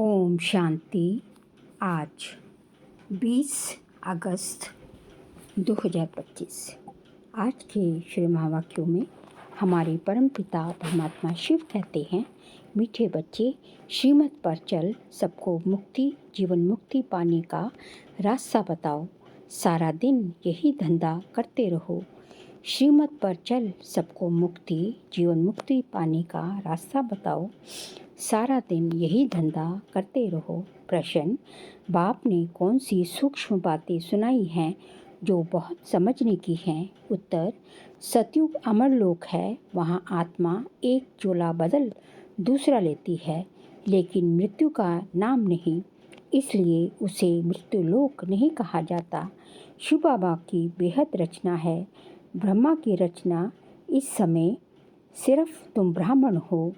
ओम शांति। आज 20 अगस्त 2025। आज के श्री महावाक्यों में हमारे परमपिता परमात्मा शिव कहते हैं, मीठे बच्चे, श्रीमत पर चल, सबको मुक्ति जीवन मुक्ति पाने का रास्ता बताओ, सारा दिन यही धंधा करते रहो। श्रीमत पर चल, सबको मुक्ति जीवन मुक्ति पाने का रास्ता बताओ, सारा दिन यही धंधा करते रहो। प्रश्न: बाप ने कौन सी सूक्ष्म बातें सुनाई हैं जो बहुत समझने की हैं? उत्तर: सतयुग अमरलोक है, वहाँ आत्मा एक चोला बदल दूसरा लेती है, लेकिन मृत्यु का नाम नहीं, इसलिए उसे मृत्युलोक नहीं कहा जाता। शिव बाबा की बेहद रचना है, ब्रह्मा की रचना। इस समय सिर्फ तुम ब्राह्मण हो,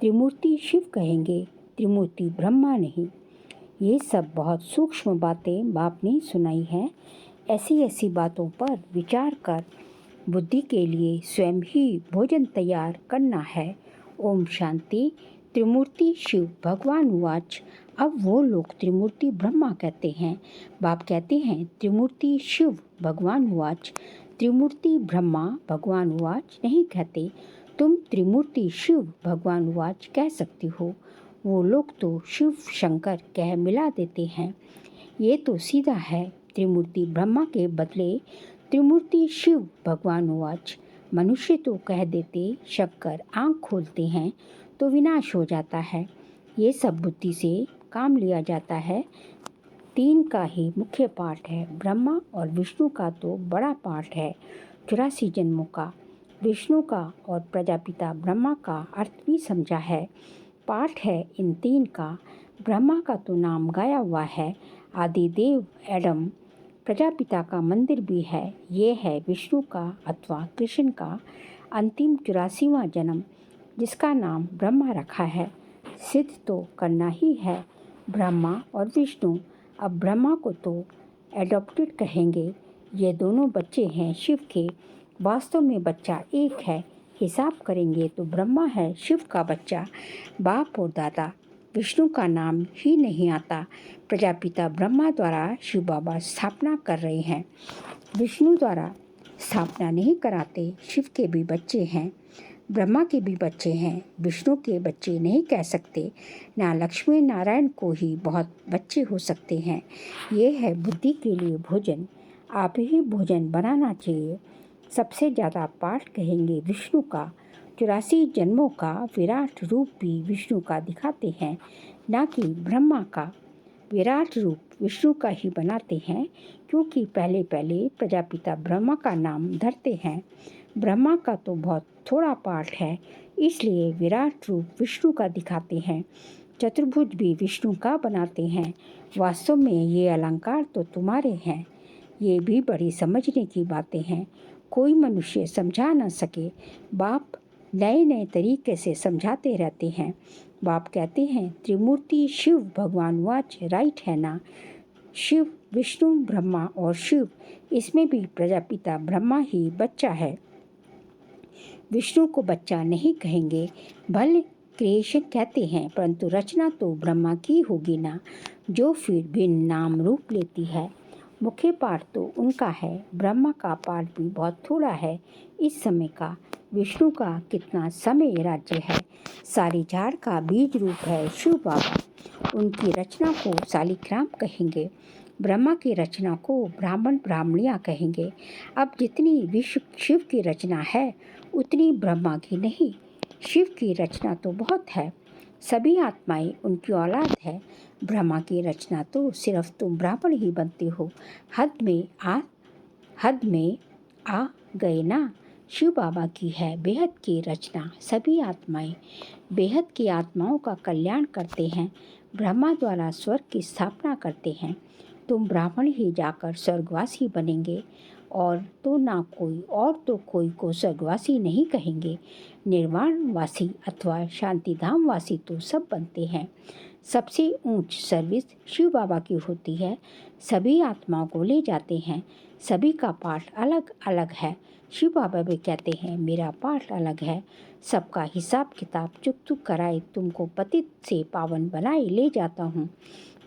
त्रिमूर्ति शिव कहेंगे, त्रिमूर्ति ब्रह्मा नहीं। ये सब बहुत सूक्ष्म बातें बाप ने सुनाई हैं। ऐसी बातों पर विचार कर बुद्धि के लिए स्वयं ही भोजन तैयार करना है। ओम शांति। त्रिमूर्ति शिव भगवान उवाच। अब वो लोग त्रिमूर्ति ब्रह्मा कहते हैं। बाप कहते हैं त्रिमूर्ति शिव भगवान उवाच, त्रिमूर्ति ब्रह्मा भगवान उवाच नहीं कहते। तुम त्रिमूर्ति शिव भगवान उवाच कह सकती हो। वो लोग तो शिव शंकर कह मिला देते हैं। ये तो सीधा है, त्रिमूर्ति ब्रह्मा के बदले त्रिमूर्ति शिव भगवान उवाच। मनुष्य तो कह देते, शंकर आँख खोलते हैं तो विनाश हो जाता है। ये सब बुद्धि से काम लिया जाता है। 3 का ही मुख्य पाठ है, ब्रह्मा और विष्णु का तो बड़ा पाठ है, 84 जन्मों का। विष्णु का और प्रजापिता ब्रह्मा का अर्थ भी समझा है। पाठ है इन 3 का। ब्रह्मा का तो नाम गाया हुआ है, आदिदेव एडम। प्रजापिता का मंदिर भी है। ये है विष्णु का अथवा कृष्ण का अंतिम 84वां जन्म, जिसका नाम ब्रह्मा रखा है। सिद्ध तो करना ही है ब्रह्मा और विष्णु। अब ब्रह्मा को तो एडॉप्टेड कहेंगे। ये दोनों बच्चे हैं शिव के, वास्तव में बच्चा एक है। हिसाब करेंगे तो ब्रह्मा है शिव का बच्चा। बाप और दादा विष्णु का नाम ही नहीं आता। प्रजापिता ब्रह्मा द्वारा शिव बाबा स्थापना कर रहे हैं, विष्णु द्वारा स्थापना नहीं कराते। शिव के भी बच्चे हैं, ब्रह्मा के भी बच्चे हैं, विष्णु के बच्चे नहीं कह सकते। ना लक्ष्मी नारायण को ही बहुत बच्चे हो सकते हैं। ये है बुद्धि के लिए भोजन, आप ही भोजन बनाना चाहिए। सबसे ज़्यादा पाठ कहेंगे विष्णु का। 84 जन्मों का विराट रूप भी विष्णु का दिखाते हैं, ना कि ब्रह्मा का। विराट रूप विष्णु का ही बनाते हैं, क्योंकि पहले प्रजापिता ब्रह्मा का नाम धरते हैं। ब्रह्मा का तो बहुत थोड़ा पाठ है, इसलिए विराट रूप विष्णु का दिखाते हैं। चतुर्भुज भी विष्णु का बनाते हैं। वास्तव में ये अलंकार तो तुम्हारे हैं। ये भी बड़ी समझने की बातें हैं, कोई मनुष्य समझा न सके। बाप नए तरीके से समझाते रहते हैं। बाप कहते हैं त्रिमूर्ति शिव भगवान वाच, राइट है ना? शिव विष्णु ब्रह्मा और शिव, इसमें भी प्रजापिता ब्रह्मा ही बच्चा है। विष्णु को बच्चा नहीं कहेंगे, भले क्रिएशन कहते हैं, परंतु रचना तो ब्रह्मा की होगी ना, जो फिर भिन्न नाम रूप लेती है। मुख्य पाठ तो उनका है, ब्रह्मा का पाठ भी बहुत थोड़ा है इस समय का। विष्णु का कितना समय राज्य है, सारी झाड़ का बीज रूप है शिव बाबा। उनकी रचना को शालिग्राम कहेंगे, ब्रह्मा की रचना को ब्राह्मण ब्राह्मणियाँ कहेंगे। अब जितनी विश्व शिव की रचना है उतनी ब्रह्मा की नहीं। शिव की रचना तो बहुत है, सभी आत्माएं उनकी औलाद है। ब्रह्मा की रचना तो सिर्फ तुम ब्राह्मण ही बनते हो। हद में आ गए ना। शिव बाबा की है बेहद की रचना, सभी आत्माएं बेहद की आत्माओं का कल्याण करते हैं। ब्रह्मा द्वारा स्वर्ग की स्थापना करते हैं। तुम ब्राह्मण ही जाकर स्वर्गवासी बनेंगे, और तो कोई को स्वर्गवासी नहीं कहेंगे। निर्वाणवासी अथवा शांतिधामवासी तो सब बनते हैं। सबसे ऊंच सर्विस शिव बाबा की होती है। सभी आत्माओं को ले जाते हैं। सभी का पाठ अलग अलग है। शिव बाबा भी कहते हैं मेरा पाठ अलग है। सबका हिसाब किताब चुक चुक कराए तुमको पतित से पावन बनाए ले जाता हूँ।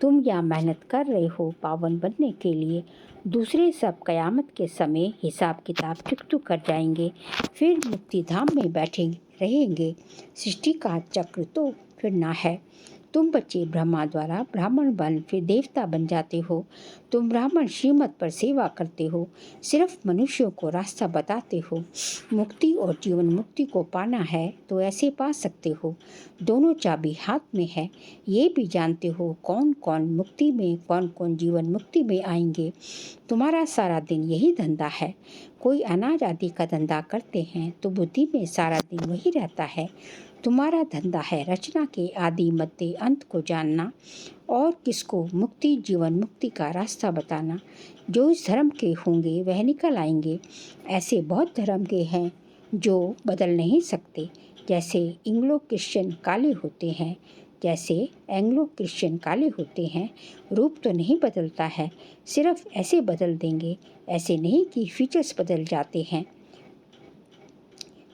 तुम यहाँ मेहनत कर रहे हो पावन बनने के लिए। दूसरे सब कयामत के समय हिसाब किताब चुक चुक कर जाएंगे, फिर मुक्ति धाम में बैठे रहेंगे। सृष्टि का चक्र तो फिरना है। तुम बच्चे ब्रह्मा द्वारा ब्राह्मण बन फिर देवता बन जाते हो। तुम ब्राह्मण श्रीमत पर सेवा करते हो, सिर्फ मनुष्यों को रास्ता बताते हो। मुक्ति और जीवन मुक्ति को पाना है तो ऐसे पा सकते हो। दोनों चाबी हाथ में है। ये भी जानते हो कौन कौन मुक्ति में, कौन कौन जीवन मुक्ति में आएंगे। तुम्हारा सारा दिन यही धंधा है। कोई अनाज आदि का धंधा करते हैं तो बुद्धि में सारा दिन वही रहता है। तुम्हारा धंधा है रचना के आदि मध्य अंत को जानना और किसको मुक्ति जीवन मुक्ति का रास्ता बताना। जो इस धर्म के होंगे वह निकल आएंगे। ऐसे बहुत धर्म के हैं जो बदल नहीं सकते। जैसे एंग्लो क्रिश्चियन काले होते हैं, रूप तो नहीं बदलता है, सिर्फ ऐसे बदल देंगे। ऐसे नहीं कि फीचर्स बदल जाते हैं,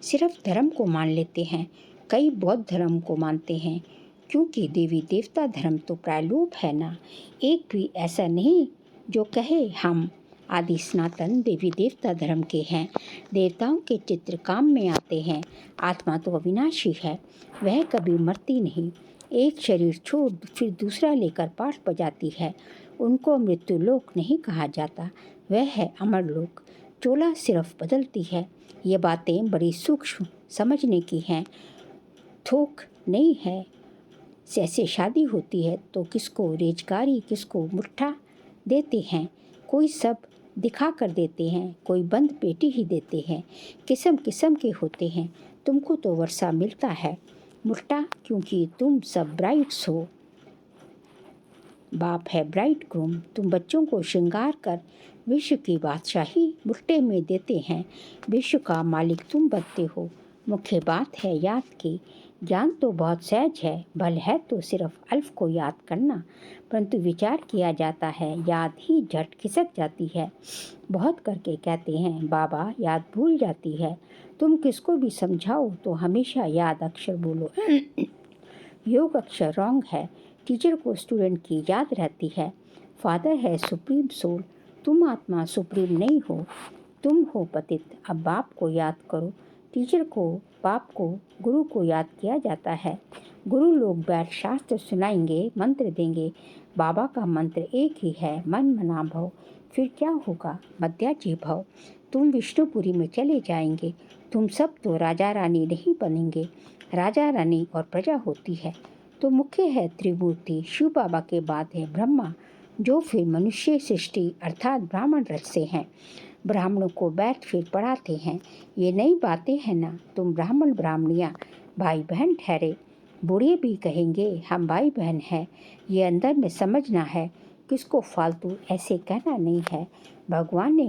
सिर्फ धर्म को मान लेते हैं। कई बौद्ध धर्म को मानते हैं क्योंकि देवी देवता धर्म तो प्रायलोप है ना। एक भी ऐसा नहीं जो कहे हम आदि सनातन देवी देवता धर्म के हैं। देवताओं के चित्र काम में आते हैं। आत्मा तो अविनाशी है, वह कभी मरती नहीं। एक शरीर छोड़ फिर दूसरा लेकर पाठ बजाती है। उनको मृत्यु लोक नहीं कहा जाता, वह है अमर लोक। चोला सिर्फ बदलती है। ये बातें बड़ी सूक्ष्म समझने की हैं, थोक नहीं है। जैसे शादी होती है तो किसको रेजगारी किसको मुट्ठा देते हैं, कोई सब दिखा कर देते हैं, कोई बंद पेटी ही देते हैं। किस्म किस्म के होते हैं। तुमको तो वर्षा मिलता है मुट्ठा क्योंकि तुम सब ब्राइड्स हो। बाप है ब्राइड ग्रूम। तुम बच्चों को श्रृंगार कर विश्व की बादशाही मुट्ठे में देते हैं। विश्व का मालिक तुम बनते हो। मुख्य बात है याद की। ज्ञान तो बहुत सहज है, बल है तो सिर्फ अल्फ को याद करना, परंतु विचार किया जाता है याद ही झट खिसक जाती है। बहुत करके कहते हैं बाबा याद भूल जाती है। तुम किसको भी समझाओ तो हमेशा याद अक्षर बोलो। योग अक्षर रॉन्ग है। टीचर को स्टूडेंट की याद रहती है। फादर है सुप्रीम सोल। तुम आत्मा सुप्रीम नहीं हो, तुम हो पतित। अब बाप को याद करो। टीचर को, बाप को, गुरु को याद किया जाता है। गुरु लोग बैठ शास्त्र सुनाएंगे, मंत्र देंगे। बाबा का मंत्र एक ही है, मन मना भव। फिर क्या होगा? मध्याजी भव। तुम विष्णुपुरी में चले जाएंगे। तुम सब तो राजा रानी नहीं बनेंगे। राजा रानी और प्रजा होती है तो मुख्य है त्रिमूर्ति। शिव बाबा के बाद है ब्रह्मा, जो फिर मनुष्य सृष्टि अर्थात ब्राह्मण रचते हैं। ब्राह्मणों को बैठ फिर पढ़ाते हैं। ये नई बातें हैं ना। तुम ब्राह्मण ब्राह्मणियाँ भाई बहन ठहरे। बूढ़े भी कहेंगे हम भाई बहन हैं। ये अंदर में समझना है, किसको फालतू ऐसे कहना नहीं है। भगवान ने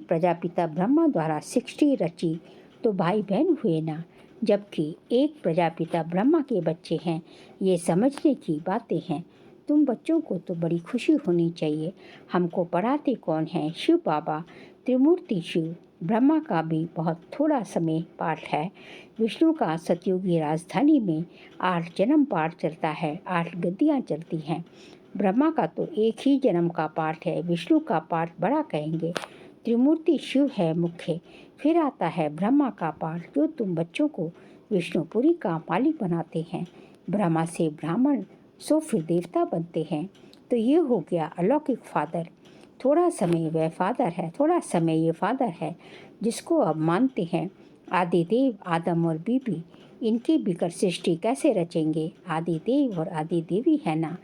प्रजापिता ब्रह्मा द्वारा सृष्टि रची तो भाई बहन हुए ना, जबकि एक प्रजापिता ब्रह्मा के बच्चे हैं। ये समझने की बातें हैं। तुम बच्चों को तो बड़ी खुशी होनी चाहिए। हमको पढ़ाते कौन है? शिव बाबा, त्रिमूर्ति शिव। ब्रह्मा का भी बहुत थोड़ा समय पाठ है। विष्णु का सतयुगी राजधानी में 8 जन्म पाठ चलता है, 8 गद्दियाँ चलती हैं। ब्रह्मा का तो एक ही जन्म का पाठ है। विष्णु का पाठ बड़ा कहेंगे। त्रिमूर्ति शिव है मुख्य। फिर आता है ब्रह्मा का पाठ, जो तुम बच्चों को विष्णुपुरी का मालिक बनाते हैं। ब्रह्मा से ब्राह्मण सो फिर देवता बनते हैं। तो ये हो गया अलौकिक फादर। थोड़ा समय वह फादर है, थोड़ा समय ये फादर है जिसको अब मानते हैं। आदिदेव आदम और बीबी, इनकी बिकर सृष्टि कैसे रचेंगे? आदिदेव और आदिदेवी है ना।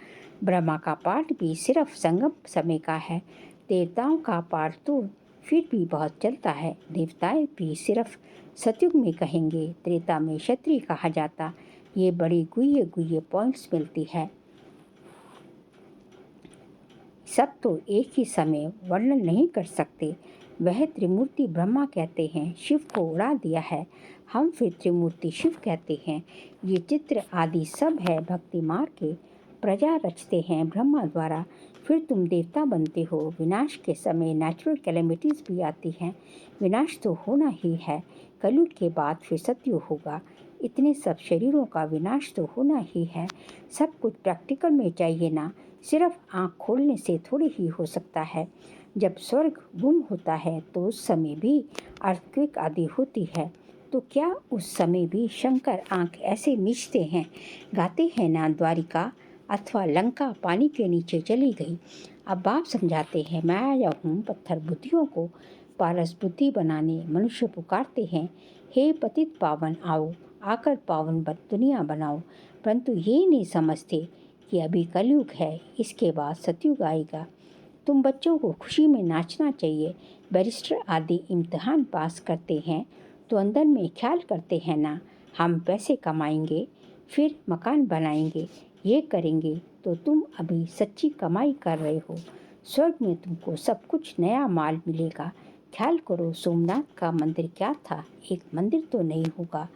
ब्रह्मा का पाठ भी सिर्फ संगम समय का है। देवताओं का पाठ तो फिर भी बहुत चलता है। देवताएं भी सिर्फ सतयुग में कहेंगे, त्रेता में क्षत्रिय कहा जाता। ये बड़ी गुह्य पॉइंट्स मिलती है। सब तो एक ही समय वर्णन नहीं कर सकते। वह त्रिमूर्ति ब्रह्मा कहते हैं, शिव को उड़ा दिया है, हम फिर त्रिमूर्ति शिव कहते हैं। ये चित्र आदि सब है भक्ति मार्ग के, प्रजा रचते हैं ब्रह्मा द्वारा, फिर तुम देवता बनते हो। विनाश के समय नेचुरल कैलेमिटीज़ भी आती हैं, विनाश तो होना ही है, कलयुग के बाद फिर सतयुग होगा। इतने सब शरीरों का विनाश तो होना ही है, सब कुछ प्रैक्टिकल में चाहिए ना, सिर्फ आँख खोलने से थोड़ी ही हो सकता है। जब स्वर्ग गुम होता है तो उस समय भी अर्थक्वेक आदि होती है, तो क्या उस समय भी शंकर आँख ऐसे मीचते हैं, गाते हैं ना द्वारिका अथवा लंका पानी के नीचे चली गई। अब बाप समझाते हैं, मैं आया हूँ पत्थर बुद्धियों को पारस बुद्धि बनाने। मनुष्य पुकारते हैं, हे पतित पावन आओ, आकर पावन दुनिया बनाओ, परंतु ये नहीं समझते कि अभी कलयुग है, इसके बाद सतयुग आएगा। तुम बच्चों को खुशी में नाचना चाहिए। बैरिस्टर आदि इम्तिहान पास करते हैं तो अंदर में ख्याल करते हैं ना, हम पैसे कमाएंगे, फिर मकान बनाएंगे, ये करेंगे, तो तुम अभी सच्ची कमाई कर रहे हो। स्वर्ग में तुमको सब कुछ नया माल मिलेगा। ख्याल करो, सोमनाथ का मंदिर क्या था, एक मंदिर तो नहीं होगा।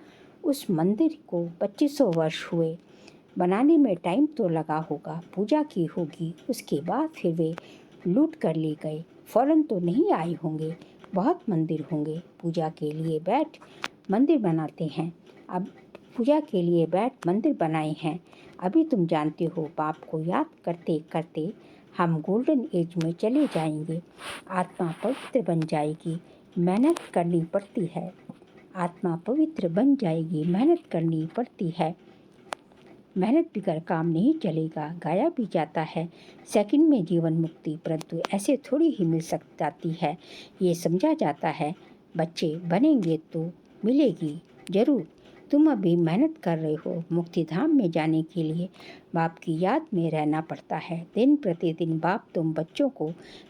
उस मंदिर को 2500 वर्ष हुए बनाने में, टाइम तो लगा होगा, पूजा की होगी, उसके बाद फिर वे लूट कर ले गए, फौरन तो नहीं आए होंगे, बहुत मंदिर होंगे। पूजा के लिए बैठ मंदिर बनाते हैं, अब पूजा के लिए बैठ मंदिर बनाए हैं। अभी तुम जानते हो, बाप को याद करते करते हम गोल्डन एज में चले जाएंगे। आत्मा पवित्र बन जाएगी, मेहनत करनी पड़ती है। आत्मा पवित्र बन जाएगी, मेहनत करनी पड़ती है। मेहनत बिगर काम नहीं चलेगा। गाया भी जाता है, सेकंड में जीवन मुक्ति, परंतु ऐसे थोड़ी ही मिल जाती है। ये समझा जाता है, बच्चे बनेंगे तो मिलेगी ज़रूर। तुम अभी मेहनत कर रहे हो, मुक्ति धाम में जाने के लिए बाप की याद में रहना पड़ता है। दिन प्रतिदिन बाप तुम बच्चों को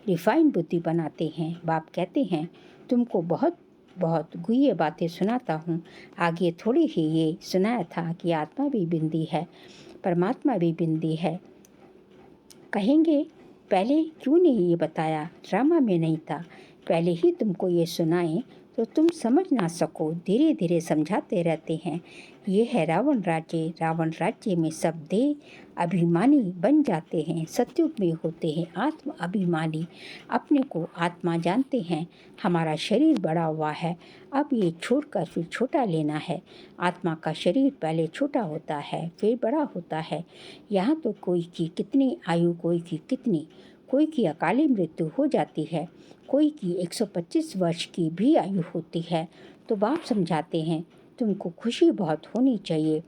रिफाइन बुद्धि बनाते हैं। बाप कहते हैं, तुमको बहुत बहुत गुह्य बातें सुनाता हूँ। आगे थोड़ी ही ये सुनाया था कि आत्मा भी बिंदी है, परमात्मा भी बिंदी है। कहेंगे, पहले क्यों नहीं ये बताया, ड्रामा में नहीं था, पहले ही तुमको ये सुनाएं तो तुम समझ ना सको। धीरे धीरे समझाते रहते हैं। ये है रावण राज्य। रावण राज्य में सब देह अभिमानी बन जाते हैं, सतयुग में होते हैं आत्म अभिमानी, अपने को आत्मा जानते हैं। हमारा शरीर बड़ा हुआ है, अब ये छोड़कर फिर छोटा लेना है। आत्मा का शरीर पहले छोटा होता है, फिर बड़ा होता है। यहाँ तो कोई की कितनी आयु, कोई की कितनी, कोई की अकाली मृत्यु हो जाती है, कोई की 125 वर्ष की भी आयु होती है। तो बाप समझाते हैं, तुमको खुशी बहुत होनी चाहिए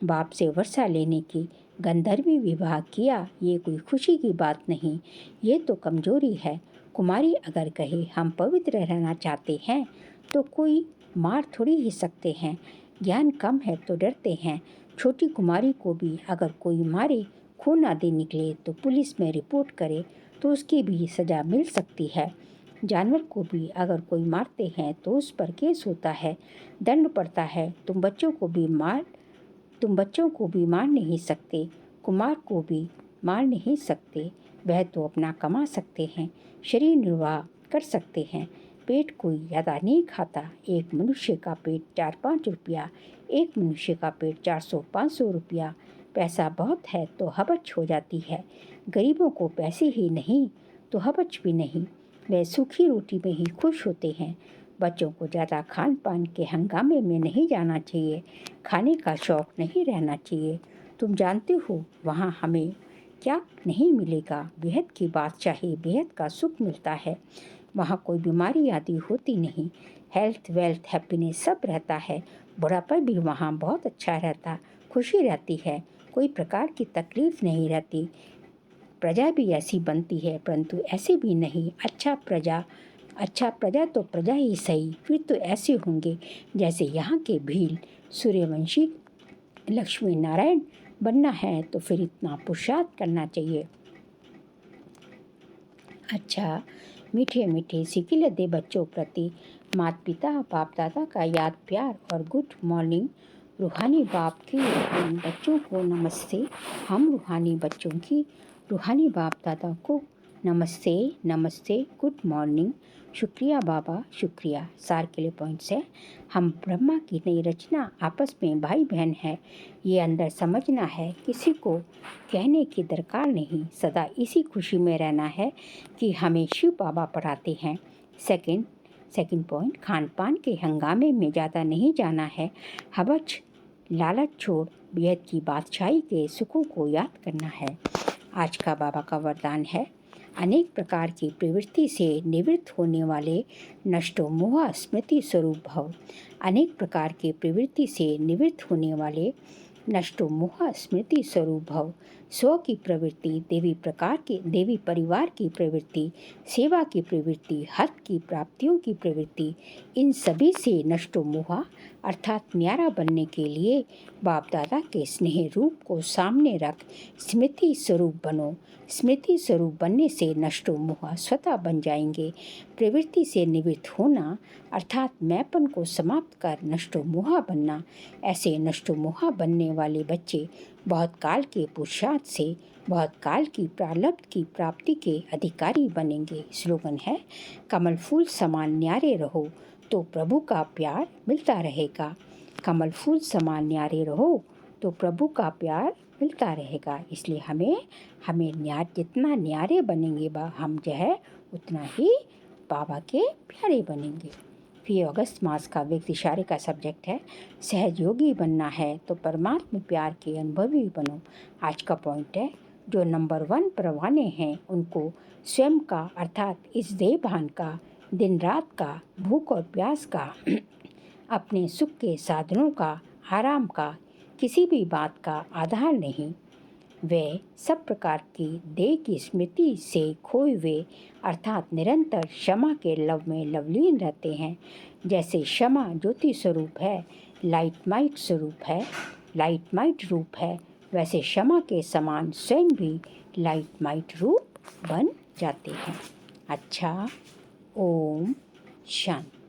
बाप से वर्षा लेने की। गंधर्वी विवाह किया, ये कोई खुशी की बात नहीं, ये तो कमजोरी है। कुमारी अगर कहे हम पवित्र रहना चाहते हैं तो कोई मार थोड़ी ही सकते हैं। ज्ञान कम है तो डरते हैं। छोटी कुमारी को भी अगर कोई मारे, खून आदि निकले तो पुलिस में रिपोर्ट करे तो उसकी भी सज़ा मिल सकती है। जानवर को भी अगर कोई मारते हैं तो उस पर केस होता है, दंड पड़ता है। तुम बच्चों को भी मार नहीं सकते, कुमार को भी मार नहीं सकते। वह तो अपना कमा सकते हैं, शरीर निर्वाह कर सकते हैं। पेट कोई ज़्यादा नहीं खाता। एक मनुष्य का पेट 4-5 रुपया, एक मनुष्य का पेट 400-500 रुपया। पैसा बहुत है तो हबच हो जाती है। गरीबों को पैसे ही नहीं तो हबच भी नहीं, वे सूखी रोटी में ही खुश होते हैं। बच्चों को ज़्यादा खान पान के हंगामे में नहीं जाना चाहिए, खाने का शौक़ नहीं रहना चाहिए। तुम जानते हो वहाँ हमें क्या नहीं मिलेगा, बेहद की बादशाही, बेहद का सुख मिलता है। वहाँ कोई बीमारी आदि होती नहीं, हेल्थ वेल्थ हैप्पीनेस सब रहता है। बुढ़ापा भी वहाँ बहुत अच्छा रहता, खुशी रहती है, कोई प्रकार की तकलीफ़ नहीं रहती। प्रजा भी ऐसी बनती है, परंतु ऐसे भी नहीं। अच्छा प्रजा तो प्रजा ही सही, फिर तो ऐसे होंगे जैसे यहाँ के भील सूर्यवंशी। लक्ष्मी नारायण बनना है तो फिर इतना पुरुषार्थ करना चाहिए। अच्छा, मीठे मीठे सिकिल दे बच्चों प्रति माता पिता बाप दादा का याद प्यार और गुड मॉर्निंग। रूहानी बाप के रूहानी बच्चों को नमस्ते। हम रूहानी बच्चों की रूहानी बाप दादा को नमस्ते, नमस्ते, गुड मॉर्निंग, शुक्रिया बाबा, शुक्रिया। सार के लिए पॉइंट्स है, हम ब्रह्मा की नई रचना, आपस में भाई बहन है, ये अंदर समझना है, किसी को कहने की दरकार नहीं, सदा इसी खुशी में रहना है कि हमें शिव बाबा पढ़ाते हैं। सेकंड पॉइंट, खान पान के हंगामे में ज़्यादा नहीं जाना है, हवच लालच छोड़ बेहद की बादशाही के सुखों को याद करना है। आज का बाबा का वरदान है, अनेक प्रकार की प्रवृत्ति से निवृत्त होने वाले नष्टो मोह स्मृति स्वरूप भव। अनेक प्रकार की प्रवृत्ति से निवृत्त होने वाले नष्टो मोह स्मृति स्वरूप भव। स्व की प्रवृत्ति, देवी परिवार की प्रवृत्ति, सेवा की प्रवृत्ति, हत की प्राप्तियों की प्रवृत्ति, इन सभी से नष्टो मोह अर्थात न्यारा बनने के लिए बाप दादा के स्नेह रूप को सामने रख स्मृति स्वरूप बनो। स्मृति स्वरूप बनने से नष्टो मोह स्वतः बन जाएंगे। प्रवृत्ति से निवृत्त होना अर्थात मैंपन को समाप्त कर नष्टो मोह बनना। ऐसे नष्टो मोह बनने वाले बच्चे बहुत काल के पुरुषार्थ से बहुत काल की प्रारब्ध की प्राप्ति के अधिकारी बनेंगे। स्लोगन है, कमल फूल समान न्यारे रहो तो प्रभु का प्यार मिलता रहेगा। कमल फूल समान न्यारे रहो तो प्रभु का प्यार मिलता रहेगा। इसलिए हमें जितना न्यारे बनेंगे हम जो है उतना ही बाबा के प्यारे बनेंगे। फिर अगस्त मास का व्यक्ति इशारे का सब्जेक्ट है, सहज योगी बनना है तो परमात्मा प्यार के अनुभवी बनो। आज का पॉइंट है, जो नंबर 1 परवाने हैं उनको स्वयं का अर्थात इस देह भान का, दिन रात का, भूख और प्यास का, अपने सुख के साधनों का, आराम का, किसी भी बात का आधार नहीं। वे सब प्रकार की देह की स्मृति से खोए हुए अर्थात निरंतर क्षमा के लव में लवलीन रहते हैं। जैसे क्षमा ज्योति स्वरूप है, लाइट माइट रूप है, वैसे क्षमा के समान स्वयं भी लाइट माइट रूप बन जाते हैं। अच्छा, ओम शांति।